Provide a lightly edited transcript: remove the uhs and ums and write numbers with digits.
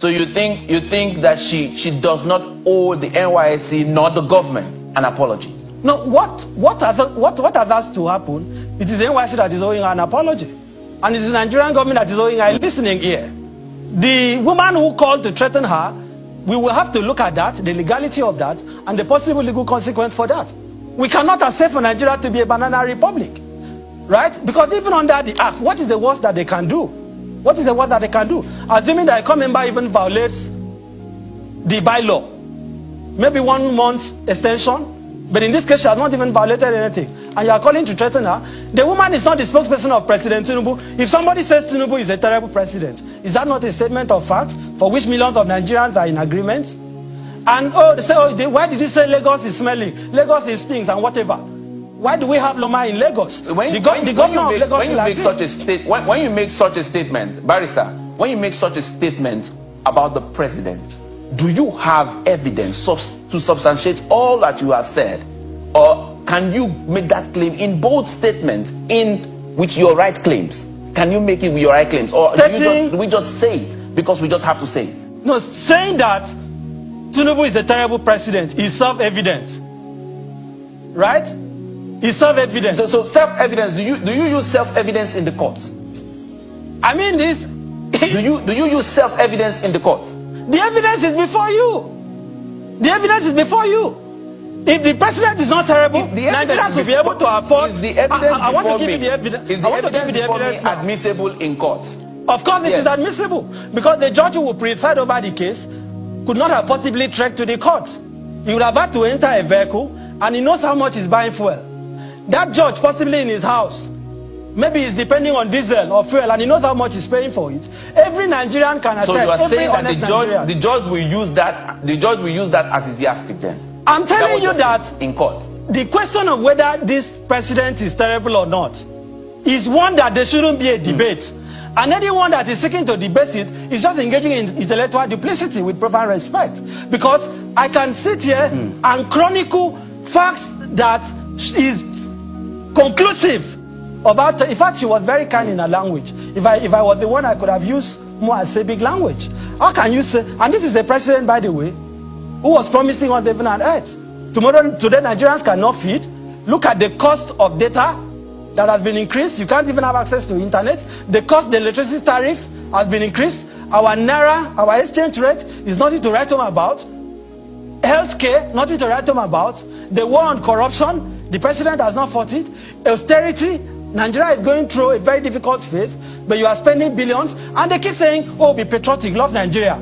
So you think that she does not owe the NYSC nor the government an apology? No, what has to happen? It is the NYSC that is owing her an apology, and it is the Nigerian government that is owing her a listening ear. The woman who called to threaten her, we will have to look at that, the legality of that, and the possible legal consequence for that. We cannot accept for Nigeria to be a banana republic, right? Because even under the act, what is the worst that they can do? What is the worst that they can do? Assuming that a court member even violates the bylaw, maybe 1 month extension, but in this case she has not even violated anything, and you are calling to threaten her. The woman is not the spokesperson of President Tinubu. If somebody says Tinubu is a terrible president, is that not a statement of fact for which millions of Nigerians are in agreement? And they say, why did you say Lagos is smelling? Lagos is stinks and whatever. Why do we have Loma in Lagos? When you make such a statement, Barrister, when you make such a statement about the president, do you have evidence to substantiate all that you have said? Or can you make that claim in both statements with your right claims? Can you make it with your right claims? Or do we just say it because we just have to say it? No, saying that Tinubu is a terrible president is self-evident. Right? It's self-evident. So self-evidence, do you use self-evidence in the courts? I mean this. do you use self-evidence in the courts? The evidence is before you. The evidence is before you. If the president is not terrible, Nigerians will be able to afford. Is the evidence I want to give you the evidence. Is the evidence admissible in court? Of course it is admissible, because the judge who will preside over the case could not have possibly trekked to the court. He would have had to enter a vehicle, and he knows how much he's buying fuel. That judge, possibly in his house, maybe he's depending on diesel or fuel, and he knows how much he's paying for it. Every Nigerian can attest. So you are saying that the judge will use that as his yardstick then? I'm telling you that in court. The question of whether this president is terrible or not is one that there shouldn't be a debate. And anyone that is seeking to debate it is just engaging in intellectual duplicity with proper respect. Because I can sit here and chronicle facts that is conclusive about. In fact, she was very kind in her language. If I was the one, I could have used more acerbic language. How can you say? And this is the president, by the way, who was promising on heaven and earth. Today, Nigerians cannot feed. Look at the cost of data that has been increased. You can't even have access to internet. The cost, the electricity tariff has been increased. Our naira, our exchange rate is nothing to write home about. Healthcare, nothing to write home about. The war on corruption, the president has not fought it. Austerity, Nigeria is going through a very difficult phase, but you are spending billions, and they keep saying, oh, be patriotic, love Nigeria.